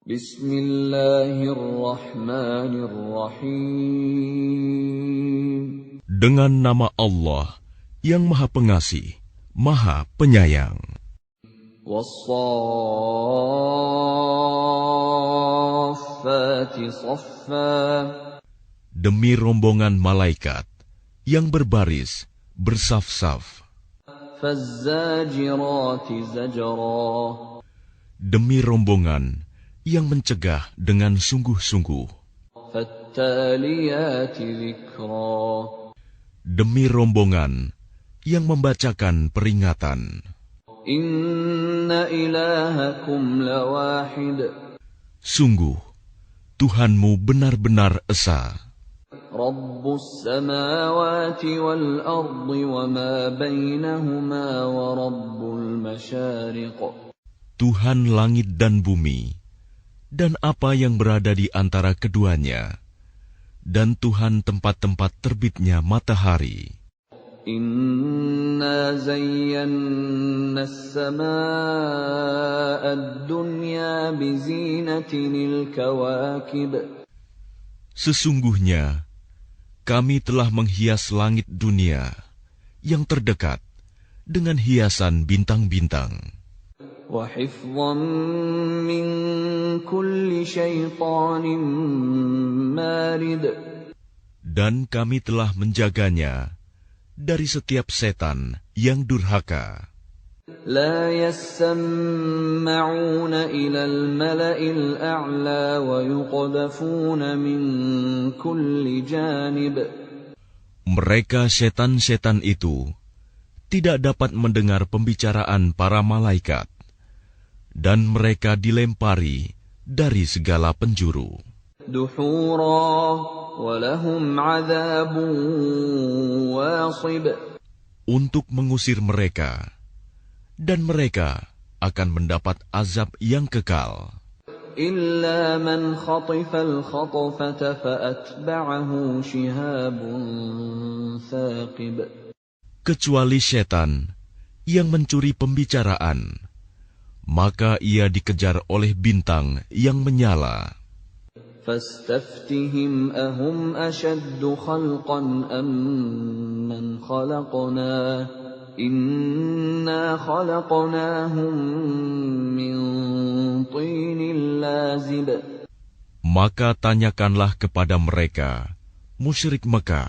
Bismillahirrahmanirrahim. Dengan nama Allah yang Maha Pengasih, Maha Penyayang. Was-saffati saffa. Demi rombongan malaikat yang berbaris bersaf-saf. Faz-zajirati zajra. Demi rombongan yang mencegah dengan sungguh-sungguh. Fattaliyati dzikra. Demi rombongan yang membacakan peringatan. Inna ilahakum lawahid. Sungguh, Tuhanmu benar-benar esa. Rabbus samawati wal ardi wa ma bainahuma wa rabbul masyariq. Tuhan langit dan bumi, dan apa yang berada di antara keduanya, dan Tuhan tempat-tempat terbitnya matahari. Inna zayyanna as-samaa'a ad-dunya bizinatinil kawakib. Sesungguhnya, kami telah menghias langit dunia yang terdekat dengan hiasan bintang-bintang. Wa hifdhan min kulli syaitanin marid. Dan kami telah menjaganya dari setiap setan yang durhaka. La yasma'una ila al-mala'il a'la wa yuqdhafuna min kulli janib. Mereka setan-setan itu tidak dapat mendengar pembicaraan para malaikat, dan mereka dilempari dari segala penjuru. Duhura wa lahum 'adzabun wasib. Untuk mengusir mereka, dan mereka akan mendapat azab yang kekal. Illa man khatifal khatfata fa'atba'ahu shihabun thaqib. Kecuali setan yang mencuri pembicaraan, maka ia dikejar oleh bintang yang menyala. Fastaftihim ahum ashaddu khalqan amman khalaqna. Inna khalaqnahum min tinil lazib. Maka tanyakanlah kepada mereka, musyrik Mekah,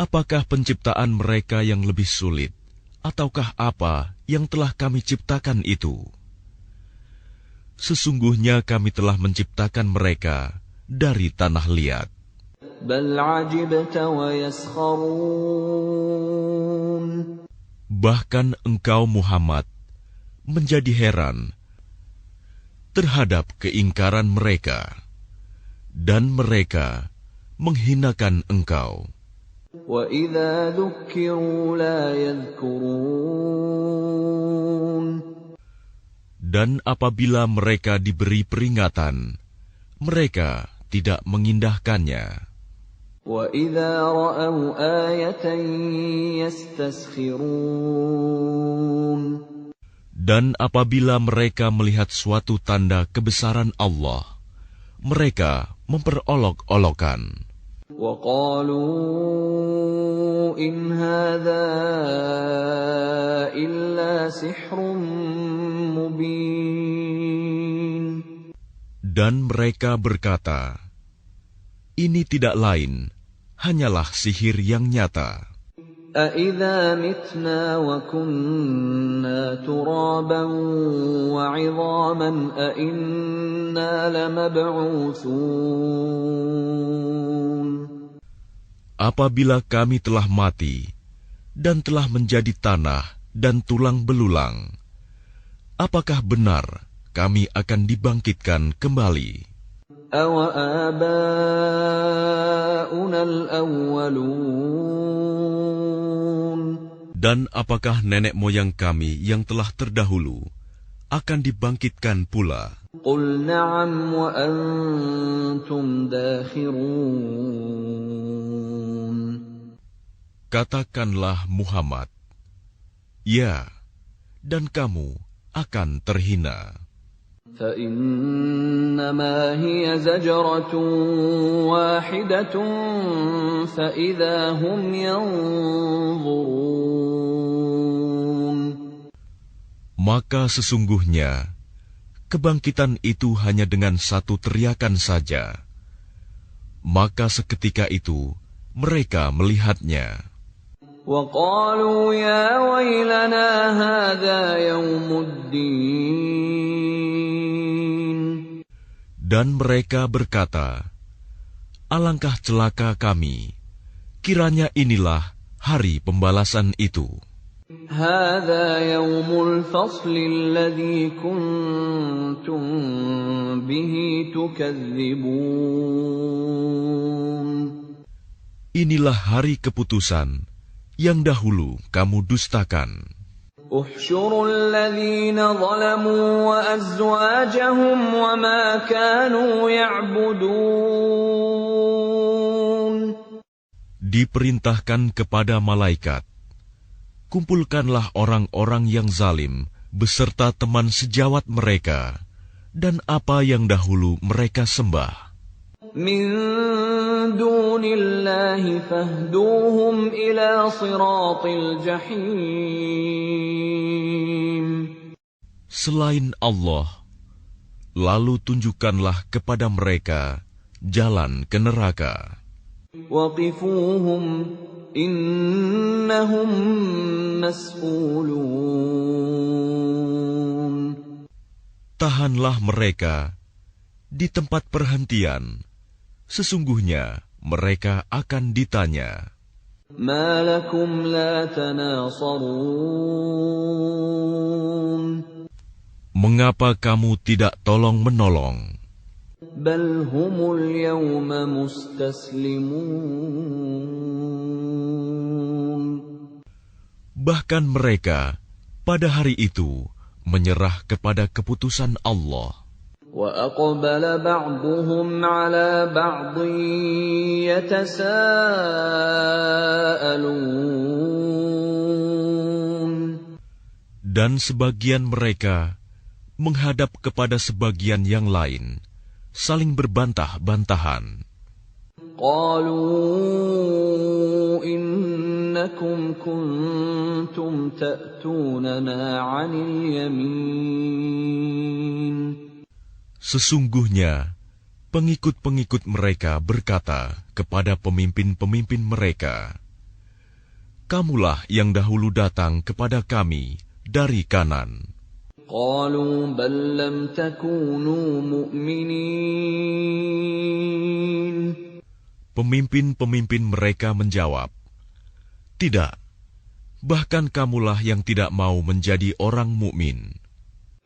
apakah penciptaan mereka yang lebih sulit, ataukah apa yang telah kami ciptakan itu? Sesungguhnya kami telah menciptakan mereka dari tanah liat. Bal ajibta wa yaskharun. Bahkan engkau Muhammad menjadi heran terhadap keingkaran mereka, dan mereka menghinakan engkau. Wa idza dzukkiru la yadhkurun. Dan apabila mereka diberi peringatan, mereka tidak mengindahkannya. Wa idza ra'aw ayatan yastaskhirun. Dan apabila mereka melihat suatu tanda kebesaran Allah, mereka memperolok-olokan. Wa qalu in hadza illa sihrun mubin. Dan mereka berkata, ini tidak lain, hanyalah sihir yang nyata. أَإِذَا مِتْنَا وَكُنَّا تُرَابًا وَعِظَامًا أَإِنَّا لَمَبْعُوثُونَ. Apabila kami telah mati dan telah menjadi tanah dan tulang belulang, apakah benar kami akan dibangkitkan kembali? أَوَآبَاؤُنَا الْأَوَّلُونَ. Dan apakah nenek moyang kami yang telah terdahulu akan dibangkitkan pula? قُلْ نَعَمْ وَأَنْتُمْ دَاخِرُونَ. Katakanlah Muhammad, ya, dan kamu akan terhina. فإنما هي زجرة واحدة فإذا هم ينظرون. Maka sesungguhnya kebangkitan itu hanya dengan satu teriakan saja. Maka seketika itu mereka melihatnya. وَقَالُوا يَا وَيْلَنَا هَذَا يَوْمُ الدِّينِ. Dan mereka berkata, alangkah celaka kami, kiranya inilah hari pembalasan itu. هَذَا يَوْمُ الْفَصْلِ الَّذِي كُنتُم بِهِ تُكَذِّبُونَ. Inilah hari keputusan yang dahulu kamu dustakan. احشروا الذين ظلموا وأزواجهم وما كانوا يعبدون. Diperintahkan kepada malaikat, kumpulkanlah orang-orang yang zalim beserta teman sejawat mereka dan apa yang dahulu mereka sembah. من دون الله فاهدوهم إلى صراط الجحيم. Selain Allah, lalu tunjukkanlah kepada mereka jalan ke neraka. وقفوهم إنهم مسؤولون. Tahanlah mereka di tempat perhentian. Sesungguhnya mereka akan ditanya. ما لكم لا تناصرون. Mengapa kamu tidak tolong-menolong? بل هم اليوم مستسلمون. Bahkan mereka pada hari itu menyerah kepada keputusan Allah. وَأَقْبَلَ بَعْضُهُمْ عَلَى بَعْضٍ يَتَسَاءَلُونَ. Dan sebagian mereka menghadap kepada sebagian yang lain, saling berbantah-bantahan. قَالُوا إِنَّكُمْ كُنْتُمْ تَأْتُونَنَا عَنِ الْيَمِينِ. Sesungguhnya, pengikut-pengikut mereka berkata kepada pemimpin-pemimpin mereka, kamulah yang dahulu datang kepada kami dari kanan. قَالُوا بَل لَّمْ تَكُونُوا مُؤْمِنِينَ. Pemimpin-pemimpin mereka menjawab, tidak, bahkan kamulah yang tidak mau menjadi orang mukmin.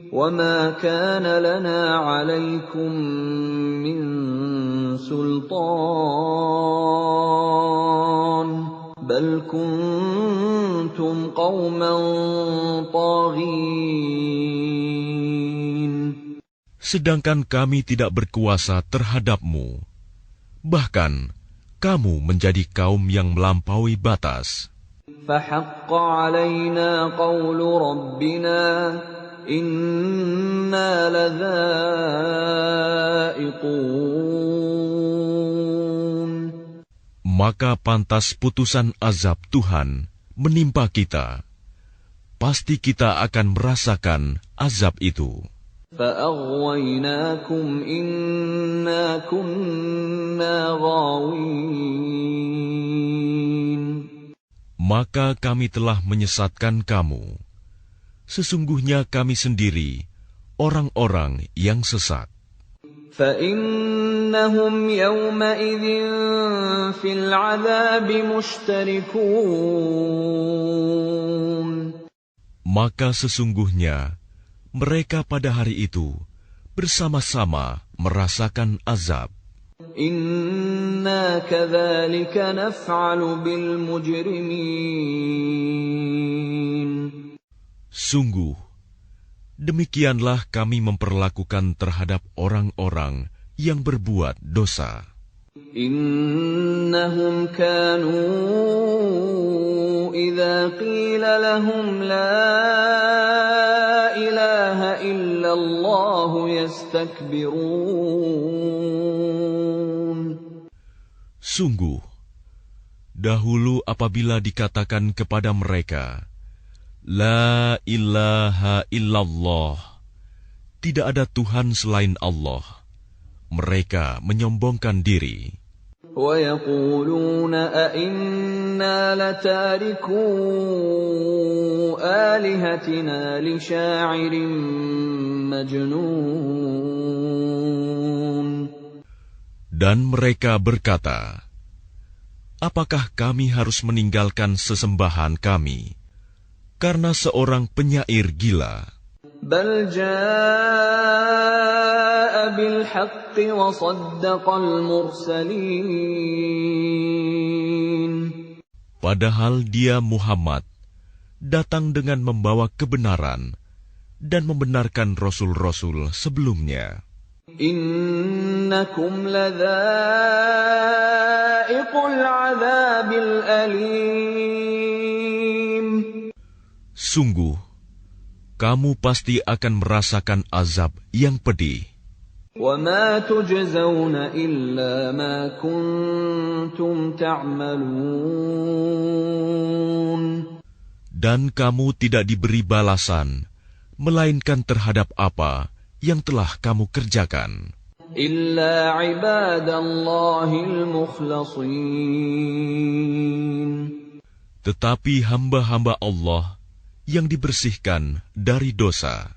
وَمَا كَانَ لَنَا عَلَيْكُمْ مِنْ سُلْطَانٍ بَلْ كُنْتُمْ قَوْمًا طَاغِينَ. Sedangkan kami tidak berkuasa terhadapmu, bahkan kamu menjadi kaum yang melampaui batas. فَحَقَّ عَلَيْنَا قَوْلُ رَبِّنَا إِنَّا لَذَائِقُونَ. Maka pantas putusan azab Tuhan menimpa kita. Pasti kita akan merasakan azab itu. فَأَغْوَيْنَاكُمْ إِنَّا كُنَّا غَاوِينَ. Maka kami telah menyesatkan kamu. Sesungguhnya kami sendiri orang-orang yang sesat. فَإِنَّهُمْ يَوْمَئِذٍ فِي الْعَذَابِ مُشْتَرِكُونَ. Maka sesungguhnya mereka pada hari itu bersama-sama merasakan azab. إِنَّا كَذَلِكَ نَفْعَلُ بِالْمُجْرِمِينَ. Sungguh, demikianlah kami memperlakukan terhadap orang-orang yang berbuat dosa. إِنَّهُمْ كَانُوا إِذَا قِيلَ لَهُمْ لَا إله إلا الله يستكبرون. Sungguh, dahulu apabila dikatakan kepada mereka, La ilaha illallah, tidak ada Tuhan selain Allah, mereka menyombongkan diri. وَيَقُولُونَ أَإِنَّا لَتَارِكُو آلِهَتِنَا لِشَاعِرٍ مَجْنُونٍ. Dan mereka berkata, apakah kami harus meninggalkan sesembahan kami karena seorang penyair gila? بَلْ جَاءَ بِالْحَقِّ وَصَدَّقَ الْمُرْسَلِينَ. Padahal dia Muhammad datang dengan membawa kebenaran dan membenarkan rasul-rasul sebelumnya. إِنَّكُمْ لَذَائِقُو الْعَذَابِ الْأَلِيمِ. Sungguh, kamu pasti akan merasakan azab yang pedih. وَمَا تُجْزَوْنَ إِلَّا مَا كُنتُمْ تَعْمَلُونَ. Dan kamu tidak diberi balasan, melainkan terhadap apa yang telah kamu kerjakan. إِلَّا عِبَادَ اللَّهِ الْمُخْلَصِينَ. Tetapi hamba-hamba Allah yang dibersihkan dari dosa.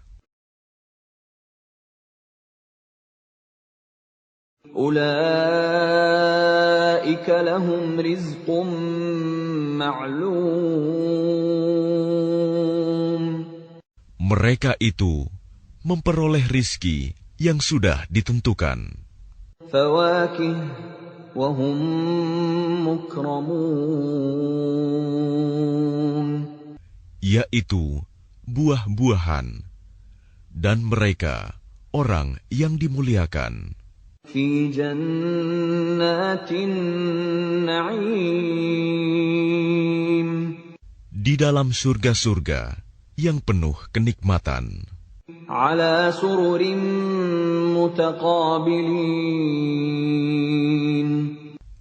أُولَئِكَ لَهُمْ رِزْقٌ مَّعْلُومٌ. Mereka itu memperoleh rizki yang sudah ditentukan. فَوَاكِهُ وَهُمْ مُكْرَمُونَ. Yaitu buah-buahan, dan mereka orang yang dimuliakan. في جنات النعيم. Di dalam surga-surga yang penuh kenikmatan. على سرر متقابلين.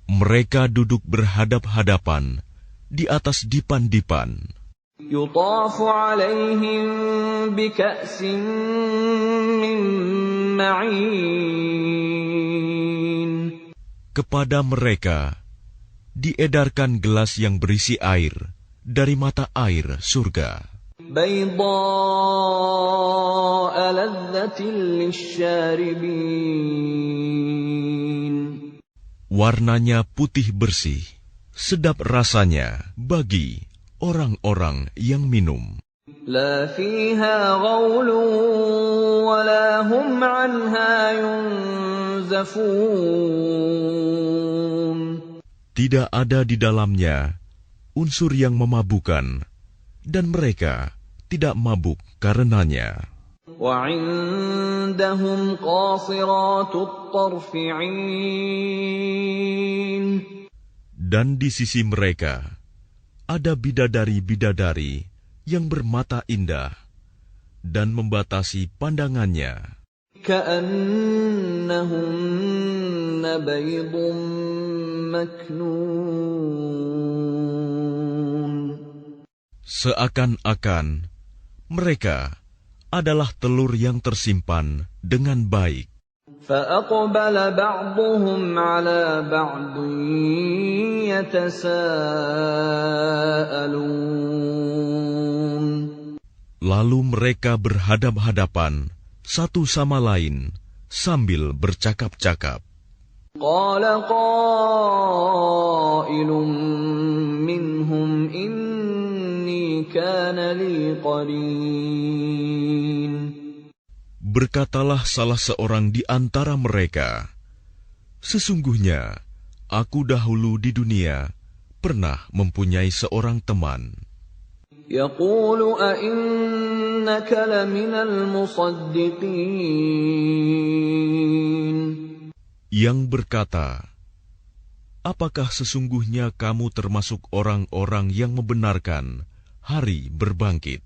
Mereka duduk berhadap-hadapan di atas dipan-dipan. يطاف عليهم بكأس من معين. Kepada mereka diedarkan gelas yang berisi air dari mata air surga. بيضاء لذة للشاربين. Warnanya putih bersih, sedap rasanya bagi orang-orang yang minum. لا فيها غول ولا هم عنها ينزفون. Tidak ada di dalamnya unsur yang memabukan, dan mereka tidak mabuk karenanya. وعندهم قاصرات الطرف عين. Dan di sisi mereka ada bidadari-bidadari yang bermata indah dan membatasi pandangannya. كأنهن بيض مكنون. Seakan-akan mereka adalah telur yang tersimpan dengan baik. فأقبل بعضهم على بعض يتساءلون. Lalu mereka berhadap-hadapan satu sama lain sambil bercakap-cakap. قال قائل منهم إني كان لي قرين. Berkatalah salah seorang di antara mereka, sesungguhnya aku dahulu di dunia pernah mempunyai seorang teman. يقول أئنك لمن المصدقين. Yang berkata, apakah sesungguhnya kamu termasuk orang-orang yang membenarkan hari berbangkit?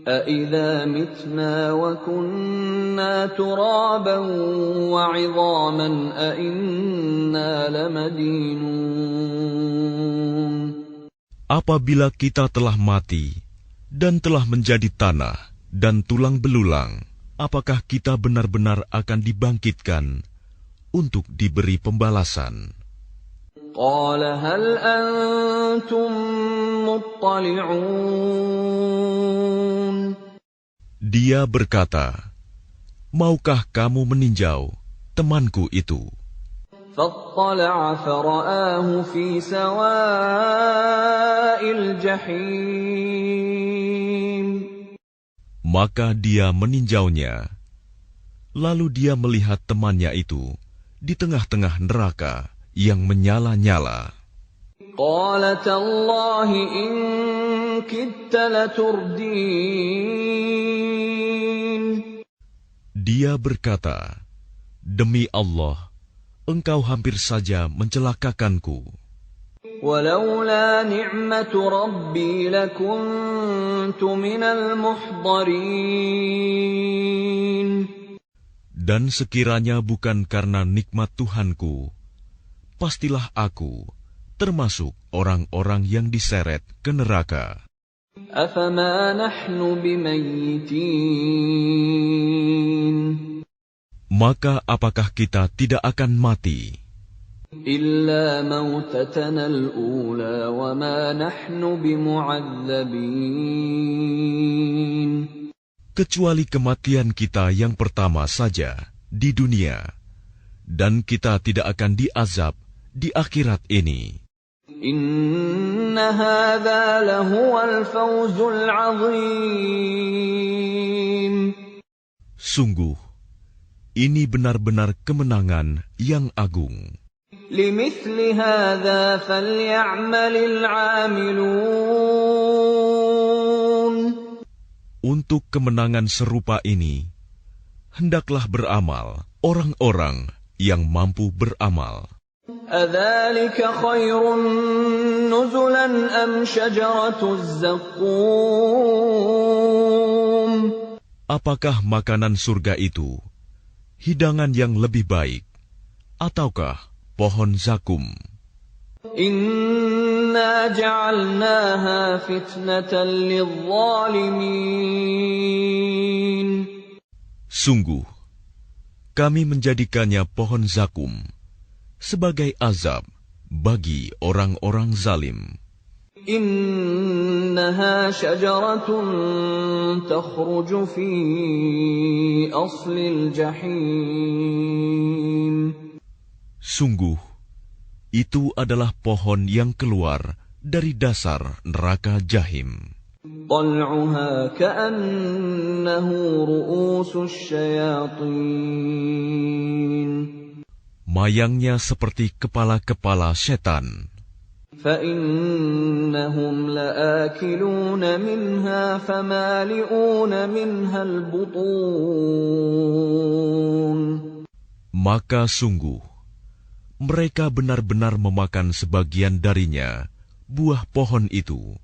أَإِذَا مِتْنَا وَكُنَّا تُرَابًا وَعِظَامًا أَإِنَّا لَمَدِينُونَ. Apabila kita telah mati dan telah menjadi tanah dan tulang belulang, apakah kita benar-benar akan dibangkitkan untuk diberi pembalasan? قَالَ هَلْ أَنْتُمْ مُطَّلِعُونَ. Dia berkata, maukah kamu meninjau temanku itu? فَاطَّلَعَ فَرَآهُ فِي سَوَاءِ الْجَحِيمِ. Maka dia meninjaunya, lalu dia melihat temannya itu di tengah-tengah neraka yang menyala-nyala. قَالَ تَاللَّهِ إِن كِدتَّ لَتُرْدِينِ. Dia berkata, demi Allah, engkau hampir saja mencelakakanku. وَلَوْلَا نِعْمَةُ رَبِّي لَكُنتُ مِنَ الْمُحْضَرِينَ. Dan sekiranya bukan karena nikmat Tuhanku, pastilah aku termasuk orang-orang yang diseret ke neraka. أَفَمَا نَحْنُ بِمَيِّتِينَ. Maka apakah kita tidak akan mati? إِلَّا مَوْتَتَنَا الْأُولَى وَمَا نَحْنُ بِمُعَذَّبِينَ. Kecuali kematian kita yang pertama saja di dunia, dan kita tidak akan diazab di akhirat ini. إِنَّ هَذَا لَهُوَ الْفَوْزُ الْعَظِيمُ. Sungguh, ini benar-benar kemenangan yang agung. لِمِثْلِ هَذَا فَلْيَعْمَلِ الْعَامِلُونَ. Untuk kemenangan serupa ini, hendaklah beramal orang-orang yang mampu beramal. أَذَلِكَ خَيْرٌ نُزُلًا أَمْ شَجَرَةُ الزَّقُّومِ. Apakah makanan surga itu hidangan yang lebih baik, ataukah pohon zakum? إِنَّا جَعَلْنَاهَا فِتْنَةً لِلظَّالِمِينَ. Sungguh, kami menjadikannya pohon zakum sebagai azab bagi orang-orang zalim. إِنَّهَا شَجَرَةٌ تَخْرُجُ فِي أَصْلِ الْجَحِيمِ. Sungguh, itu adalah pohon yang keluar dari dasar neraka Jahim. طَلْعُهَا كَأَنَّهُ رُءُوسُ الشَّيَاطِينِ. Mayangnya seperti kepala-kepala setan. فَإِنَّهُمْ لَآكِلُونَ مِنْهَا فَمَالِئُونَ مِنْهَا الْبُطُونَ. Maka sungguh, mereka benar-benar memakan sebagian darinya, buah pohon itu,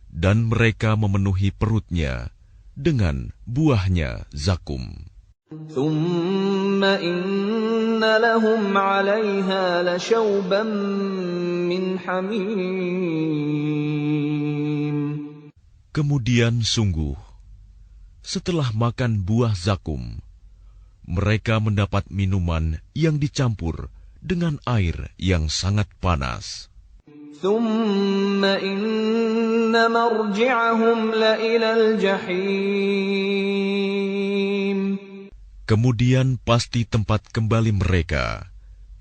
dan mereka memenuhi perutnya dengan buahnya zakum. ثُمَّ إِنَّ لَهُمْ عَلَيْهَا لَشَوْبًا مِّنْ حَمِيمٍ. Kemudian sungguh, setelah makan buah zakum, mereka mendapat minuman yang dicampur dengan air yang sangat panas. ثُمَّ إِنَّ مَرْجِعَهُمْ لَإِلَى الْجَحِيمِ. Kemudian pasti tempat kembali mereka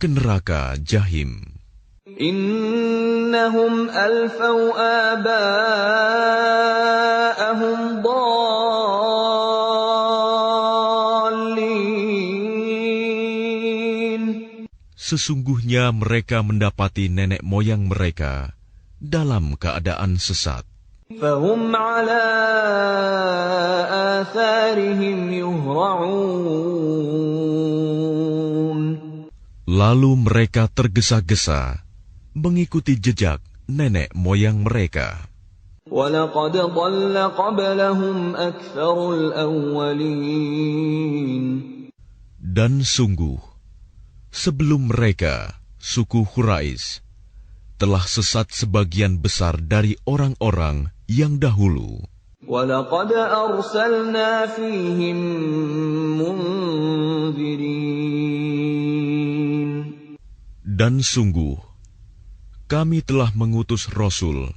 ke neraka Jahim. إِنَّهُمْ أَلْفَوْا آبَاءَهُمْ ضَالِّينَ. Sesungguhnya mereka mendapati nenek moyang mereka dalam keadaan sesat. فَهُمْ عَلَىٰ آثَارِهِمْ يُهْرَعُونَ. Lalu mereka tergesa-gesa mengikuti jejak nenek moyang mereka. وَلَقَدْ ضَلَّ قَبْلَهُمْ أَكْثَرُ الْأَوَّلِينَ. Dan sungguh, sebelum mereka, suku Quraisy, telah sesat sebagian besar dari orang-orang yang dahulu. وَلَقَدْ أَرْسَلْنَا فِيهِم مُنذِرِينَ. Dan sungguh, kami telah mengutus Rasul,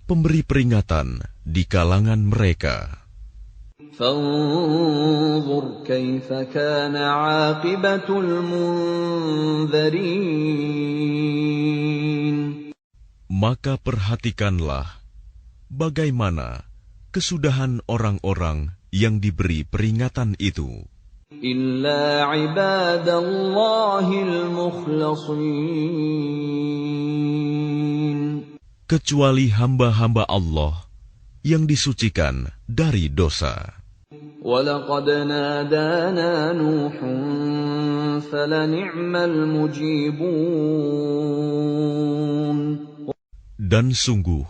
pemberi peringatan di kalangan mereka. فَانظُرْ كَيْفَ كَانَ عَاقِبَةُ الْمُنذَرِينَ. Maka perhatikanlah bagaimana kesudahan orang-orang yang diberi peringatan itu. إِلَّا عِبَادَ اللَّهِ الْمُخْلَصِينَ. Kecuali hamba-hamba Allah yang disucikan dari dosa. وَلَقَدْ نَادَانَا نُوحٌ فَلَنِعْمَ الْمُجِيبُونَ. Dan sungguh,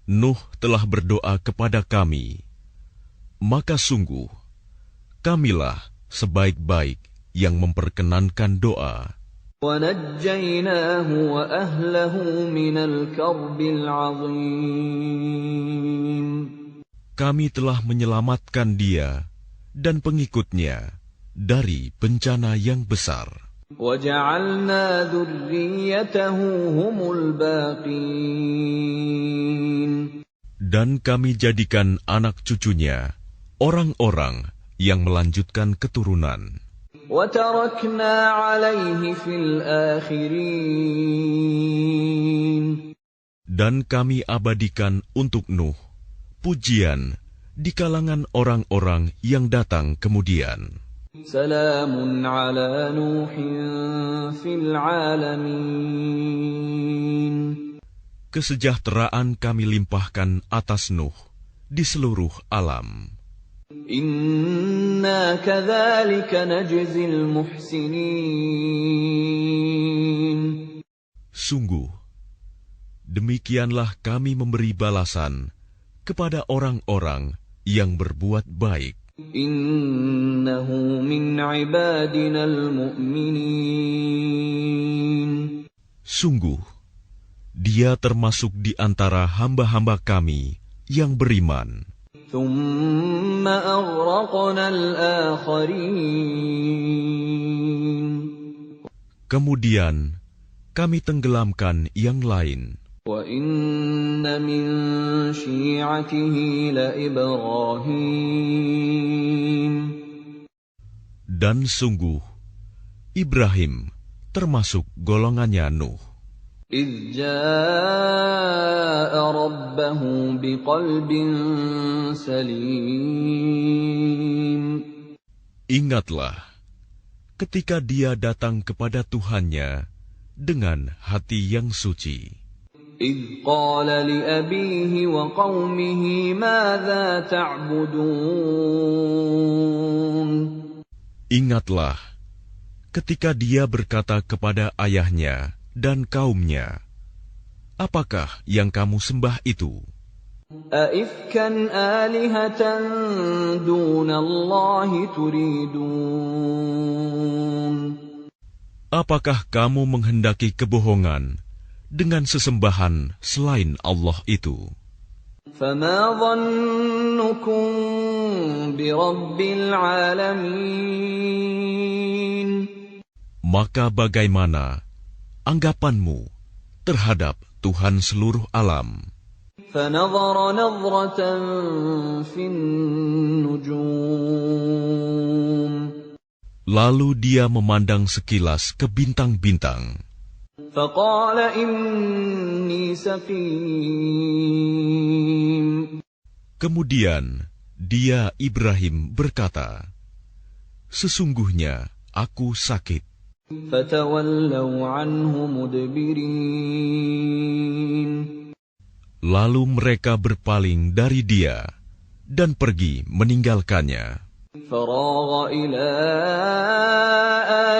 Nuh telah berdoa kepada kami, maka sungguh, kamilah sebaik-baik yang memperkenankan doa. وَنَجَّيْنَاهُ وَأَهْلَهُ مِنَ الْكَرْبِ الْعَظِيمِ. Kami telah menyelamatkan dia dan pengikutnya dari bencana yang besar. وَجَعَلْنَا ذُرِّيَّتَهُ هُمُ الْبَاقِينَ. Dan kami jadikan anak cucunya orang-orang yang melanjutkan keturunan. وَتَرَكْنَا عَلَيْهِ فِي الْآخِرِينَ. Dan kami abadikan untuk Nuh pujian di kalangan orang-orang yang datang kemudian. سَلَامٌ عَلَى نُوحٍ فِي الْعَالَمِينَ. Kesejahteraan kami limpahkan atas Nuh di seluruh alam. إِنَّا كَذَلِكَ نَجْزِي الْمُحْسِنِينَ. Sungguh, demikianlah kami memberi balasan kepada orang-orang yang berbuat baik. إِنَّهُ مِنْ عِبَادِنَا الْمُؤْمِنِينَ. Sungguh, dia termasuk di antara hamba-hamba kami yang beriman. ثُمَّ أَغْرَقْنَا الْآخَرِينَ. Kemudian, kami tenggelamkan yang lain. وَإِنَّ مِن شِيعَتِهِ لَإِبْرَاهِيمَ. Dan sungguh, Ibrahim termasuk golongannya Nuh. إِذْ جَاءَ رَبَّهُ بِقَلْبٍ سَلِيمٍ. Ingatlah, ketika dia datang kepada Tuhannya dengan hati yang suci. إِذْ قَالَ لِأَبِيهِ وَقَوْمِهِ مَاذَا تَعْبُدُونَ. Ingatlah, ketika dia berkata kepada ayahnya dan kaumnya, apakah yang kamu sembah itu? أَئِفْكًا آلِهَةً دُونَ اللَّهِ تُرِيدُونَ. Apakah kamu menghendaki kebohongan dengan sesembahan selain Allah itu? فَمَا ظَنُّكُمْ بِرَبِّ الْعَالَمِينَ. Maka bagaimana anggapanmu terhadap Tuhan seluruh alam? فَنَظَرَ نَظْرَةً فِي النُّجُومِ. Lalu dia memandang sekilas ke bintang-bintang. فَقَالَ إِنِّي سَقِيمٌ. Kemudian dia Ibrahim berkata, sesungguhnya aku sakit. فَتَوَلَّوْا عَنْهُ مُدْبِرِينَ. Lalu mereka berpaling dari dia dan pergi meninggalkannya. فَرَاغَ إِلَىٰ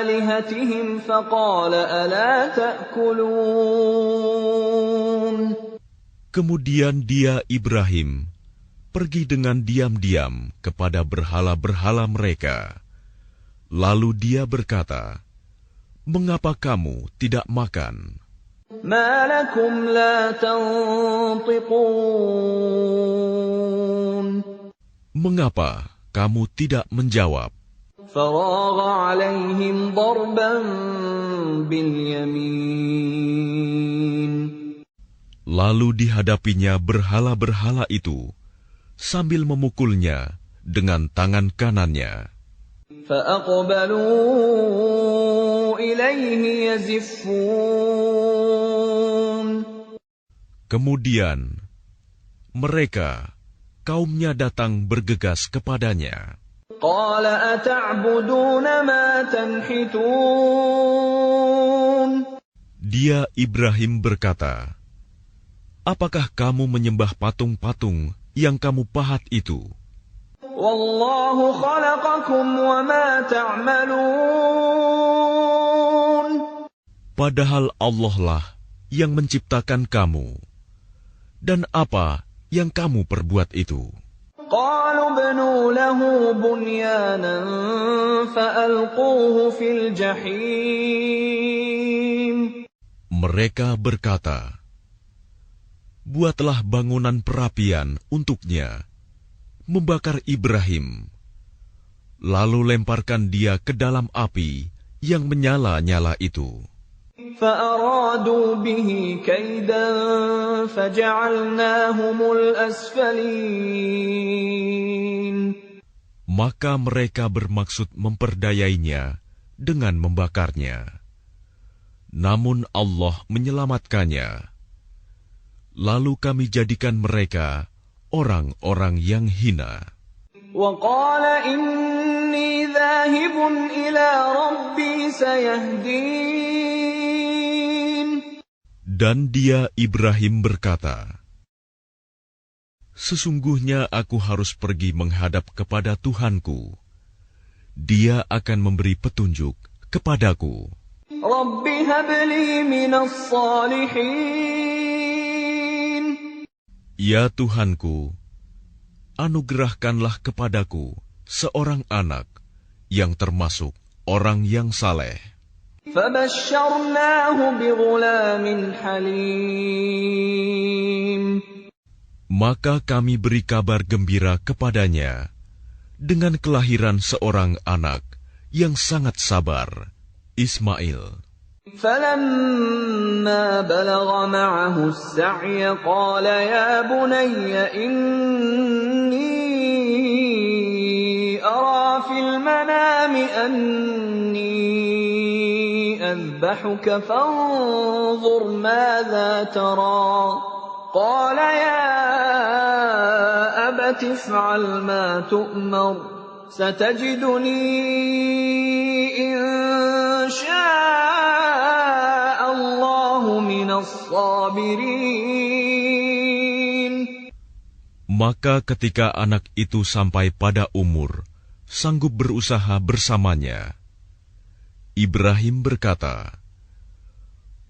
آلِهَتِهِمْ فَقَالَ أَلَا تَأْكُلُونَ. Kemudian dia, Ibrahim, pergi dengan diam-diam kepada berhala-berhala mereka. Lalu dia berkata, "Mengapa kamu tidak makan? ما لكم لا تنطقون Mengapa kamu tidak menjawab?" فراغ عليهم ضربا باليمين Lalu dihadapinya berhala-berhala itu sambil memukulnya dengan tangan kanannya. فأقبلوا إليه يزفون Kemudian mereka, kaumnya datang bergegas kepadanya. قال أتعبدون ما تنحتون Dia, Ibrahim, berkata, "Apakah kamu menyembah patung-patung yang kamu pahat itu? والله خلقكم وما تعملون Padahal Allah lah yang menciptakan kamu. Dan apa yang kamu perbuat itu?" قالوا ابنوا له بنيانا فألقوه في الجحيم Mereka berkata, "Buatlah bangunan perapian untuknya, membakar Ibrahim, lalu lemparkan dia ke dalam api yang menyala-nyala itu." فأرادوا به كيدا فجعلناهم الأسفلين Maka mereka bermaksud memperdayainya dengan membakarnya. Namun Allah menyelamatkannya. Lalu kami jadikan mereka orang-orang yang hina. وقال إني ذاهب إلى ربي سيهدين Dan dia, Ibrahim, berkata, "Sesungguhnya aku harus pergi menghadap kepada Tuhanku. Dia akan memberi petunjuk kepadaku." رب هب لي من الصالحين Ya Tuhanku, anugerahkanlah kepadaku seorang anak yang termasuk orang yang saleh. فبشرناه بغلام حليم Maka kami beri kabar gembira kepadanya dengan kelahiran seorang anak yang sangat sabar, Ismail. فلما بلغ معه السعي قال يا بني إني أرى في المنام أني أذبحك فانظر ماذا ترى قال يا أبت افعل ما تؤمر ستجدني إن شاء الله من الصابرين. Maka ketika anak itu sampai pada umur sanggup berusaha bersamanya, Ibrahim berkata,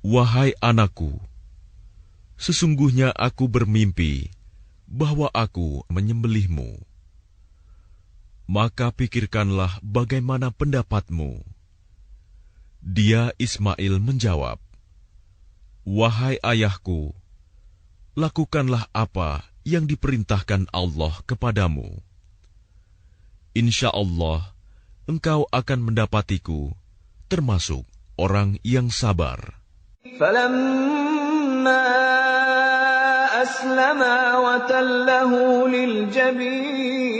"Wahai anakku, sesungguhnya aku bermimpi bahwa aku menyembelihmu. Maka pikirkanlah bagaimana pendapatmu." Dia, Ismail, menjawab, "Wahai ayahku, lakukanlah apa yang diperintahkan Allah kepadamu. Insya Allah, engkau akan mendapatiku termasuk orang yang sabar." فلما أسلما وتله للجبين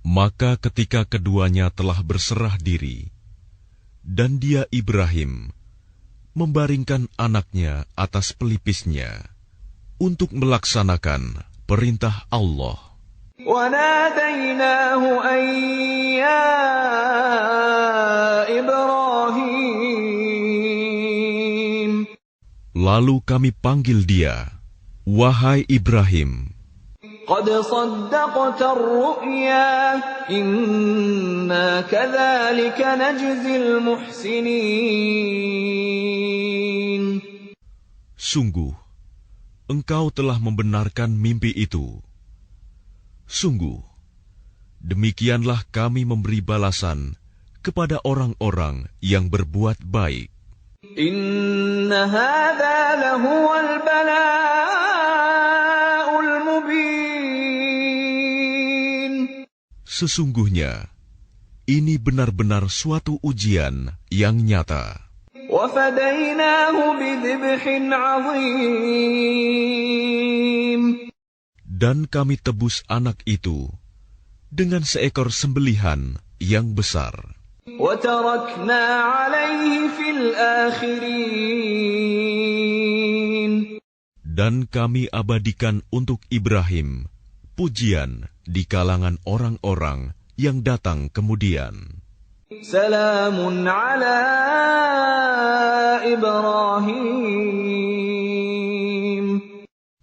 Maka ketika keduanya telah berserah diri, dan dia, Ibrahim, membaringkan anaknya atas pelipisnya untuk melaksanakan perintah Allah. وناديناه أن يا إبراهيم Lalu kami panggil dia, "Wahai Ibrahim, قد صدقت الرؤيا إنا كذلك نجزي المحسنين. Sungguh, engkau telah membenarkan mimpi itu. Sungguh, demikianlah kami memberi balasan kepada orang-orang yang berbuat baik. Inna hadza lahuwal bala'ul mubin. Sesungguhnya, ini benar-benar suatu ujian yang nyata. وَفَدَيْنَاهُ بِذِبْحٍ عَظِيمٍ. Dan kami tebus anak itu dengan seekor sembelihan yang besar. وَتَرَكْنَا عَلَيْهِ فِي الْآخِرِينَ. Dan kami abadikan untuk Ibrahim pujian di kalangan orang-orang yang datang kemudian. Salamun ala Ibrahim.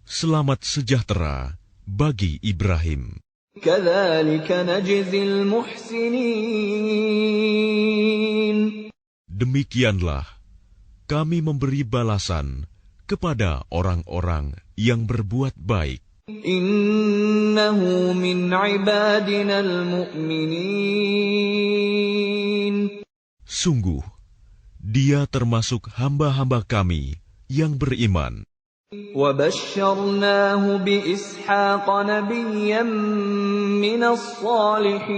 Selamat sejahtera bagi Ibrahim. Kadzalika najzil muhsinin. Demikianlah kami memberi balasan kepada orang-orang yang berbuat baik. Innahu min ibadinal mu'minin. Sungguh, dia termasuk hamba-hamba kami yang beriman. وَبَشَّرْنَاهُ بِإِسْحَاقَ نَبِيًّا مِّنَ الصَّالِحِينَ.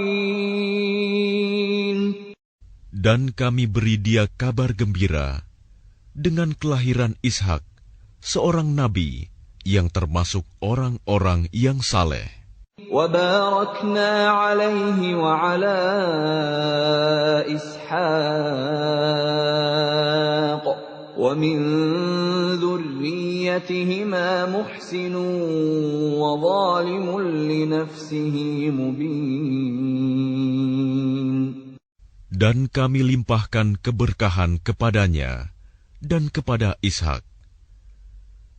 Dan kami beri dia kabar gembira dengan kelahiran Ishak, seorang nabi yang termasuk orang-orang yang saleh. وَبَارَكْنَا عَلَيْهِ وَعَلَى إِسْحَاقَ وَمِنْ ذُرِّيَّتِهِمَا مُحْسِنٌ وَظَالِمٌ لِنَفْسِهِ مُبِينٌ. Dan kami limpahkan keberkahan kepadanya dan kepada Ishak.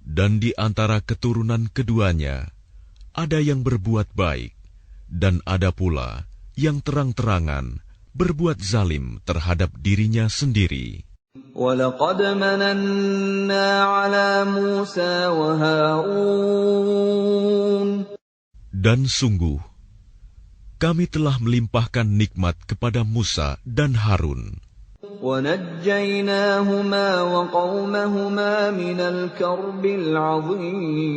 Dan di antara keturunan keduanya, ada yang berbuat baik, dan ada pula yang terang-terangan berbuat zalim terhadap dirinya sendiri. وَلَقَدْ مَنَنَّا عَلَى مُوسَى وَهَارُونَ. Dan sungguh, kami telah melimpahkan nikmat kepada Musa dan Harun. وَنَجَّيْنَاهُمَا وَقَوْمَهُمَا مِنَ الْكَرْبِ الْعَظِيمِ.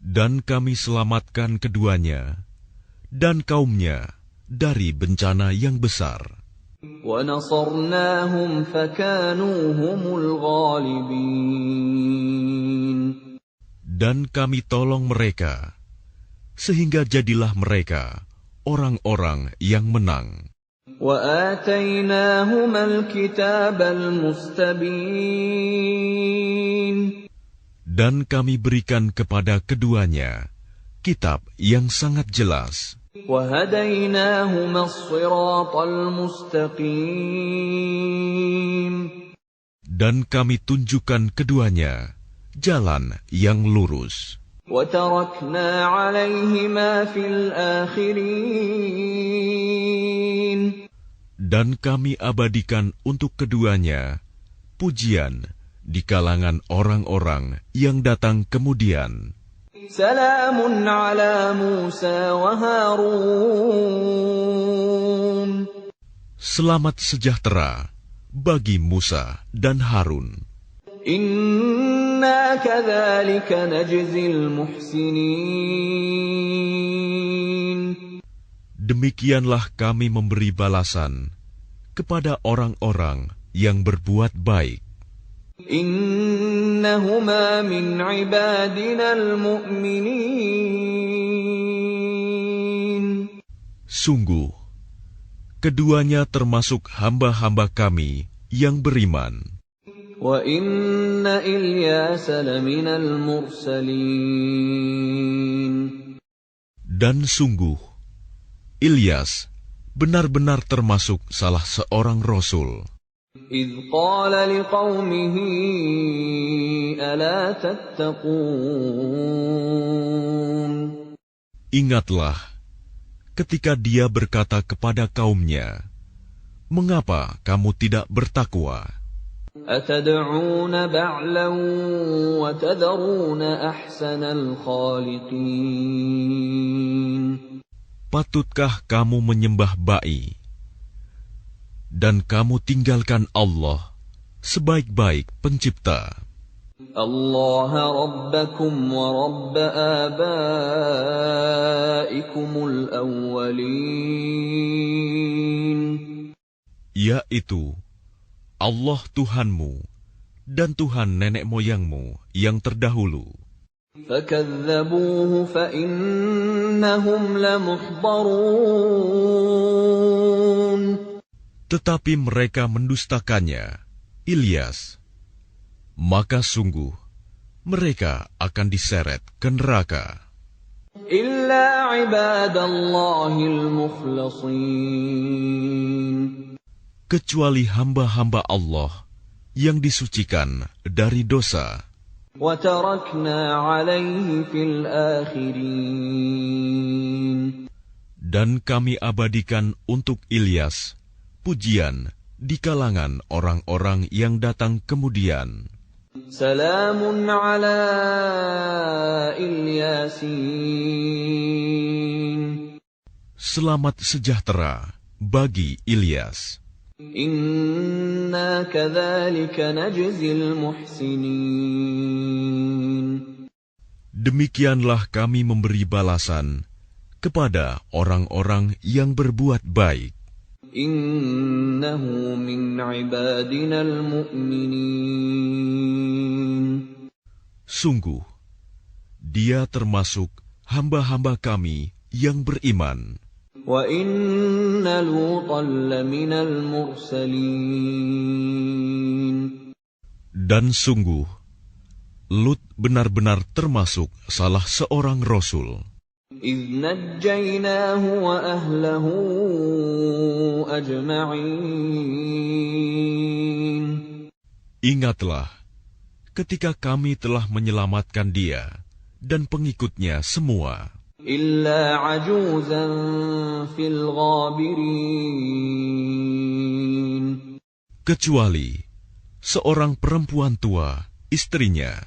Dan kami selamatkan keduanya dan kaumnya dari bencana yang besar. وَنَصَرْنَاهُمْ فَكَانُوا هُمُ الْغَالِبِينَ. Dan kami tolong mereka, sehingga jadilah mereka orang-orang yang menang. وَآتَيْنَاهُمَا الْكِتَابَ الْمُسْتَبِينَ. Dan kami berikan kepada keduanya kitab yang sangat jelas. وَهَدَيْنَاهُمَا الصِّرَاطَ الْمُسْتَقِيمَ. Dan kami tunjukkan keduanya jalan yang lurus. وَتَرَكْنَا عَلَيْهِمَا فِي الْآخِرِينَ. Dan kami abadikan untuk keduanya pujian di kalangan orang-orang yang datang kemudian. Salamun ala Musa wa Harun. Selamat sejahtera bagi Musa dan Harun. Inna kadzalika najzil muhsinin. Demikianlah kami memberi balasan kepada orang-orang yang berbuat baik. Innahuma min ibadinal mu'minin. Sungguh, keduanya termasuk hamba-hamba kami yang beriman. Wa inna Ilyasa laminal mursalin. Dan sungguh, Ilyas benar-benar termasuk salah seorang rasul. إِذْ قَالَ لِقَوْمِهِ أَلَا تَتَّقُونَ. Ingatlah ketika dia berkata kepada kaumnya, "Mengapa kamu tidak bertakwa?" أتدعون بعلا وتذرون أحسن الخالقين. Patutkah kamu menyembah ba'i, dan kamu tinggalkan Allah, sebaik-baik pencipta? الله ربكم ورب آبائكم الأولين. Yaitu Allah Tuhanmu dan Tuhan nenek moyangmu yang terdahulu. فكذبوه فإنهم لمحضرون. Tetapi mereka mendustakannya, Ilyas. Maka sungguh, mereka akan diseret ke neraka. إلا عباد الله المخلصين. Kecuali hamba-hamba Allah yang disucikan dari dosa. وتركنا عليه في الآخرين. Dan kami abadikan untuk Ilyas pujian di kalangan orang-orang yang datang kemudian. سلام على الياسين. Selamat sejahtera bagi Ilyas. إنا كذلك نجزي المحسنين. Demikianlah kami memberi balasan kepada orang-orang yang berbuat baik. إنه من عبادنا المؤمنين. Sungguh, dia termasuk hamba-hamba kami yang beriman. وَإِنَّ لُوطًا لَّمِنَ الْمُرْسَلِينَ. Dan sungguh, Lut benar-benar termasuk salah seorang Rasul. إِذْ نَجَّيْنَاهُ وَأَهْلَهُ أَجْمَعِينَ. Ingatlah, ketika kami telah menyelamatkan dia dan pengikutnya semua, إِلَّا عَجُوزًا فِي الْغَابِرِينَ. kecuali seorang perempuan tua, istrinya,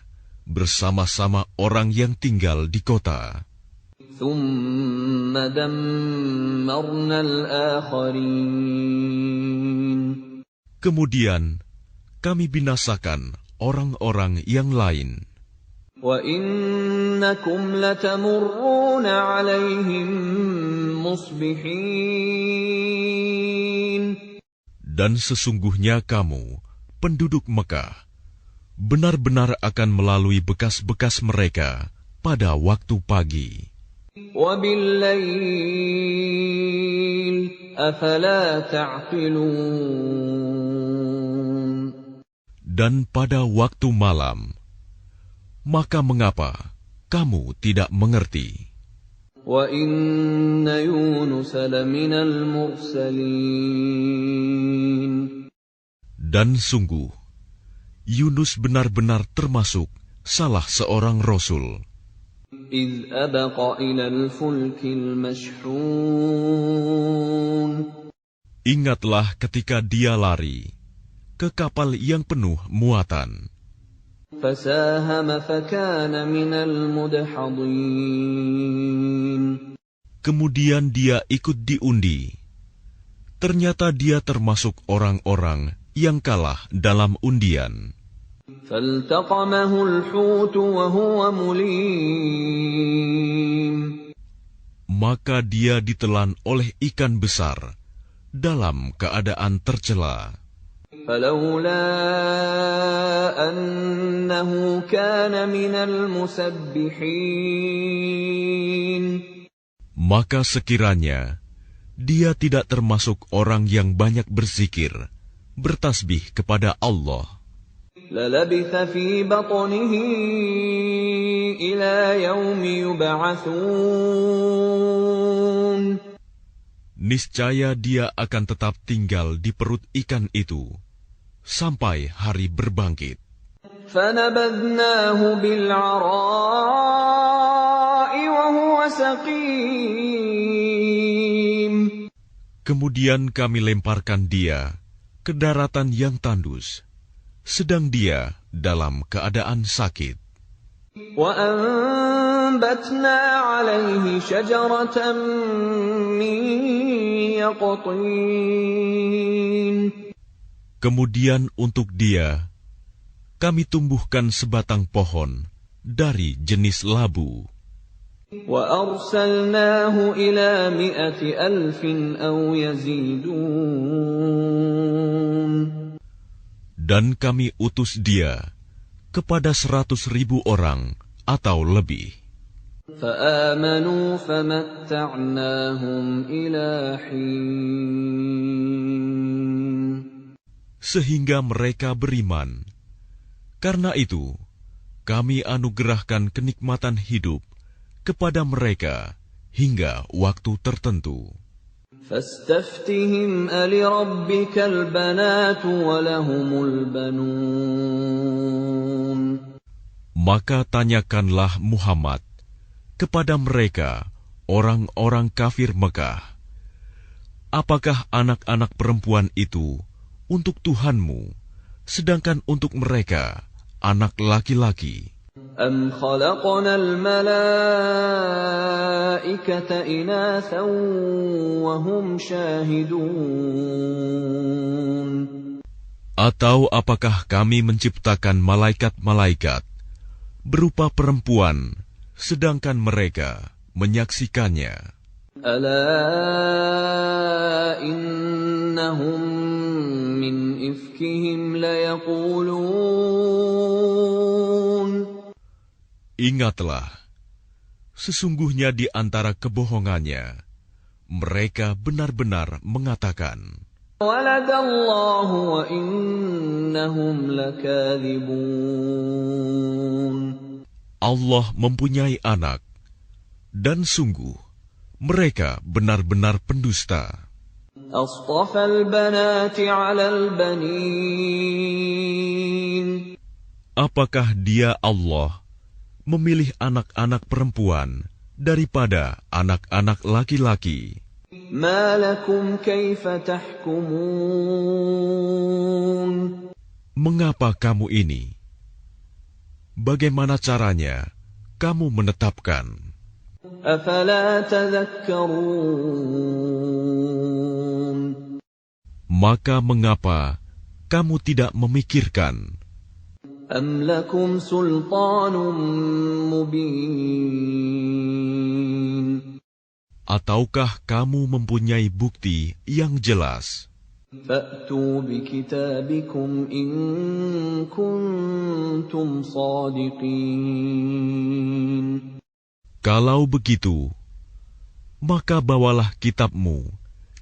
bersama-sama orang yang tinggal di kota. ثُمَّ دَمَّرْنَا الْآخَرِينَ. Kemudian kami binasakan orang-orang yang lain. وَإِنَّكُمْ لَتَمُرُّونَ عَلَيْهِمْ مُصْبِحِينَ. Dan sesungguhnya kamu, penduduk Mekah, benar-benar akan melalui bekas-bekas mereka pada waktu pagi. وَبِاللَّيْلِ أَفَلَا تَعْقِلُونَ. Dan pada waktu malam, maka mengapa kamu tidak mengerti? وَإِنَّ يُونُسَ لَمِنَ الْمُرْسَلِينَ. Dan sungguh, Yunus benar-benar termasuk salah seorang Rasul. إِذْ أَبَقَ إِلَى الْفُلْكِ الْمَشْحُونِ. Ingatlah ketika dia lari ke kapal yang penuh muatan. فَسَاهَمَ فَكَانَ مِنَ الْمُدْحَضِينَ. Kemudian dia ikut diundi. Ternyata dia termasuk orang-orang yang kalah dalam undian. فَالْتَقَمَهُ الْحُوتُ وَهُوَ مُلِيمٌ. Maka dia ditelan oleh ikan besar dalam keadaan tercela. فَلَوْلَا أَنَّهُ كَانَ مِنَ الْمُسَبِّحِينَ. Maka sekiranya dia tidak termasuk orang yang banyak berzikir, bertasbih kepada Allah, لَلَبِثَ فِي بَطْنِهِ إِلَى يَوْمِ يُبْعَثُونَ. niscaya dia akan tetap tinggal di perut ikan itu sampai hari berbangkit. فَنَبَذْنَاهُ بِالْعَرَاءِ وَهُوَ سَقِيمٌ. Kemudian kami lemparkan dia ke daratan yang tandus, sedang dia dalam keadaan sakit. وَأَنبَتْنَا عَلَيْهِ شَجَرَةً مِّن يَقْطِينٍ. Kemudian untuk dia, kami tumbuhkan sebatang pohon dari jenis labu. وَأَرْسَلْنَاهُ إِلَى 100,000 أَوْ يَزِيدُونَ. Dan kami utus dia kepada 100,000 orang atau lebih. فَآمَنُوا فَمَتَّعْنَاهُمْ إِلَى حِينٍ. Sehingga mereka beriman. Karena itu, kami anugerahkan kenikmatan hidup kepada mereka hingga waktu tertentu. فَاسْتَفْتِهِمْ أَلِرَبِّكَ الْبَنَاتُ وَلَهُمُ الْبَنُونَ. Maka tanyakanlah Muhammad kepada mereka, orang-orang kafir Mekah, apakah anak-anak perempuan itu untuk Tuhanmu, sedangkan untuk mereka anak laki-laki? أَمْ خَلَقْنَا الْمَلَائِكَةَ إِنَاثًا وَهُمْ شَاهِدُونَ. Atau apakah kami menciptakan malaikat-malaikat berupa perempuan, sedangkan mereka menyaksikannya? أَلَا إِنَّهُمْ مِنْ إِفْكِهِمْ لَيَقُولُونَ. Ingatlah, sesungguhnya di antara kebohongannya, mereka benar-benar mengatakan, وَلَدَ اللَّهُ وَإِنَّهُمْ لَكَاذِبُونَ. Allah mempunyai anak, dan sungguh, mereka benar-benar pendusta. أَصْطَفَى الْبَنَاتِ عَلَى الْبَنِينَ. Apakah dia Allah memilih anak-anak perempuan daripada anak-anak laki-laki? مَا لَكُمْ كَيْفَ تَحْكُمُونَ. Mengapa kamu ini? Bagaimana caranya kamu menetapkan? أَفَلَا تَذَكَّرُونَ. Maka mengapa kamu tidak memikirkan? أَمْ لَكُمْ سُلْطَانٌ مُّبِينٌ. Ataukah kamu mempunyai bukti yang jelas? فَأْتُوا بِكِتَابِكُمْ إِن كُنتُمْ صَادِقِينَ. Kalau begitu, maka bawalah kitabmu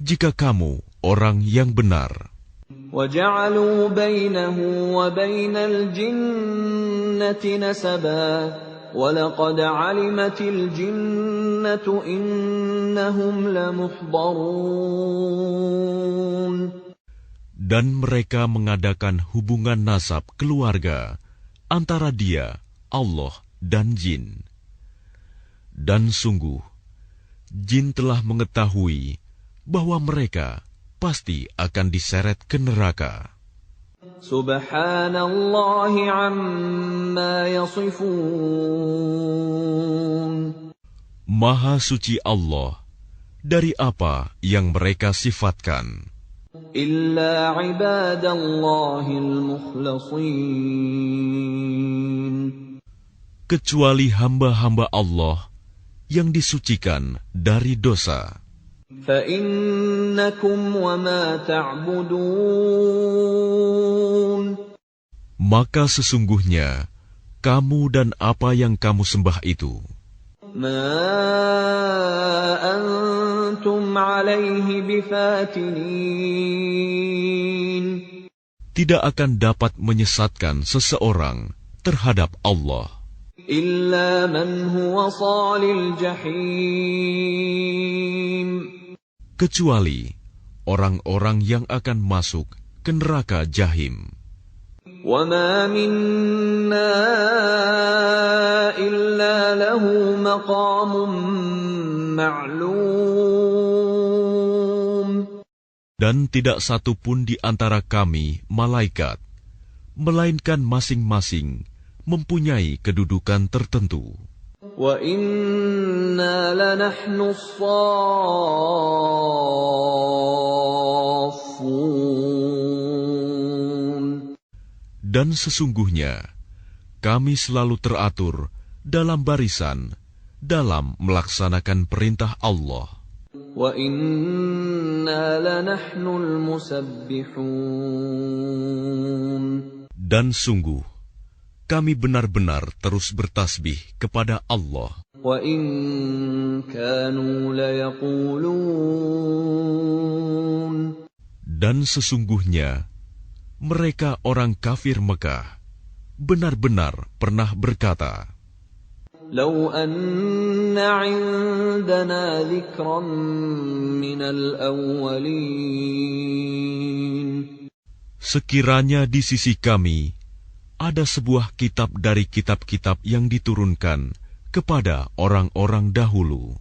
jika kamu orang yang benar. وَجَعَلُوا بَيْنَهُ وَبَيْنَ الْجِنَّةِ نَسَبًا وَلَقَدْ عَلِمَتِ الْجِنَّةُ إِنَّهُمْ لَمُحْضَرُونَ. Dan mereka mengadakan hubungan nasab keluarga antara dia, Allah, dan jin. Dan sungguh, jin telah mengetahui bahwa mereka pasti akan diseret ke neraka. Subhanallahi amma yasifun. Maha suci Allah dari apa yang mereka sifatkan. Illa ibadallahil mukhlasin. Kecuali hamba-hamba Allah yang disucikan dari dosa. فَإِنَّكُمْ وَمَا تَعْبُدُونَ. Maka sesungguhnya kamu dan apa yang kamu sembah itu, مَا أَنْتُمْ عَلَيْهِ بِفَاتِنِينَ. tidak akan dapat menyesatkan seseorang terhadap Allah. إِلَّا مَنْ هُوَ صَالِ الْجَحِيمِ. Kecuali orang-orang yang akan masuk ke neraka Jahim. وَمَا مِنَّا إِلَّا لَهُ مَقَامٌ مَعْلُومٌ. Dan tidak satu pun di antara kami, malaikat, melainkan masing-masing mempunyai kedudukan tertentu. Wa inna lanahnu as-saffun. Dan sesungguhnya kami selalu teratur dalam barisan dalam melaksanakan perintah Allah. Wa inna lanahnul musabbihun. Dan sungguh, kami benar-benar terus bertasbih kepada Allah. Wa in kanu layaqulun. Dan sesungguhnya, mereka orang kafir Mekah benar-benar pernah berkata, Lau anna indana dzikran minal awwalin. sekiranya di sisi kami ada sebuah kitab dari kitab-kitab yang diturunkan kepada orang-orang dahulu,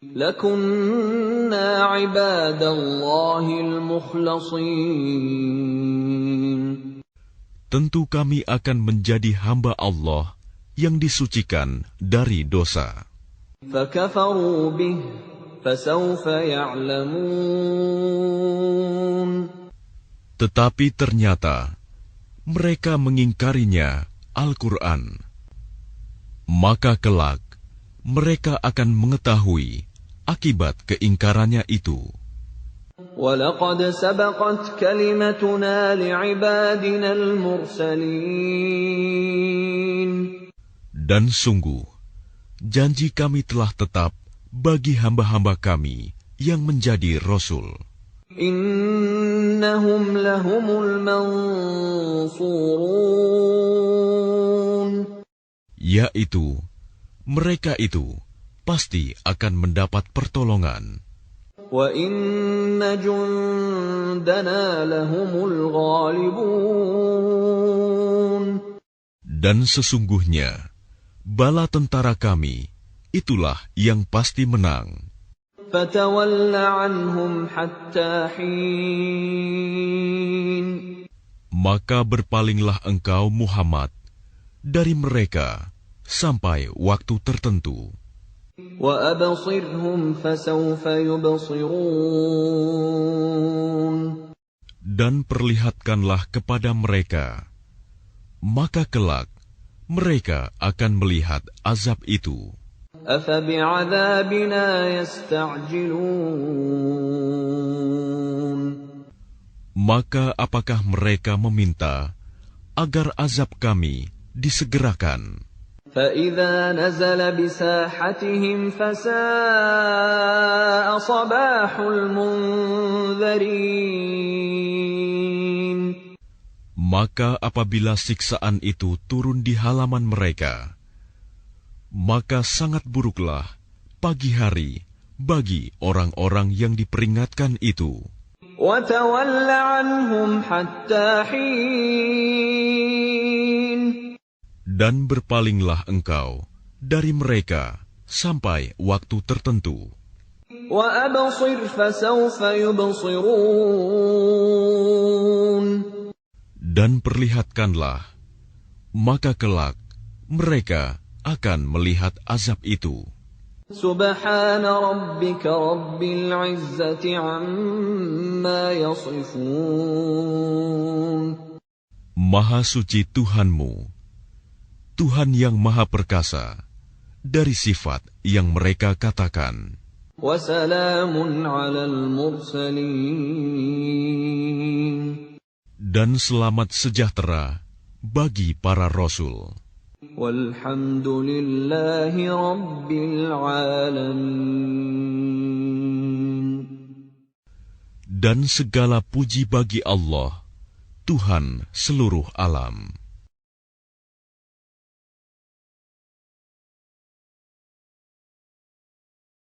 Lakunna ibadallahil mukhlasin. tentu kami akan menjadi hamba Allah yang disucikan dari dosa. Fakafaru bih, fasawfa ya'lamun. Tetapi ternyata mereka mengingkarinya Al-Quran. Maka kelak mereka akan mengetahui akibat keingkarannya itu. وَلَقَدْ سَبَقَتْ كَلِمَتُنَا لِعِبَادِنَا الْمُرْسَلِينَ. Dan sungguh, janji kami telah tetap bagi hamba-hamba kami yang menjadi Rasul. إِنَّهُمْ لَهُمُ الْمَنْصُورُونَ. Yaitu, mereka itu pasti akan mendapat pertolongan. وَإِنَّ جُنْدَنَا لَهُمُ الْغَالِبُونَ. Dan sesungguhnya, bala tentara kami, itulah yang pasti menang. فَتَوَلَّ عَنْهُمْ حَتَّى حِينٍ. Maka berpalinglah engkau Muhammad dari mereka sampai waktu tertentu. وَأَبْصِرْهُمْ فَسَوْفَ يُبْصِرُونَ. Dan perlihatkanlah kepada mereka, maka kelak mereka akan melihat azab itu. أَفَبِعَذَابِنَا يَسْتَعْجِلُونَ. Maka apakah mereka meminta agar azab kami disegerakan? فَإِذَا نَزَلَ بِسَاحَتِهِمْ فَسَاءَ صَبَاحُ الْمُنذَرِينَ. Maka apabila siksaan itu turun di halaman mereka, maka sangat buruklah pagi hari bagi orang-orang yang diperingatkan itu. وَتَوَلَّ عَنْهُمْ حَتَّى حِينٍ. Dan berpalinglah engkau dari mereka sampai waktu tertentu. وَأَبْصِرْ فَسَوْفَ يُبْصِرُونَ. Dan perlihatkanlah, maka kelak mereka akan melihat azab itu. سبحان ربك رب العزة عما يصفون. Maha suci Tuhanmu, Tuhan yang maha perkasa, dari sifat yang mereka katakan. وسلام على المرسلين. Dan selamat sejahtera bagi para Rasul. والحمد لله رب العالمين. Dan segala puji bagi Allah, Tuhan seluruh alam.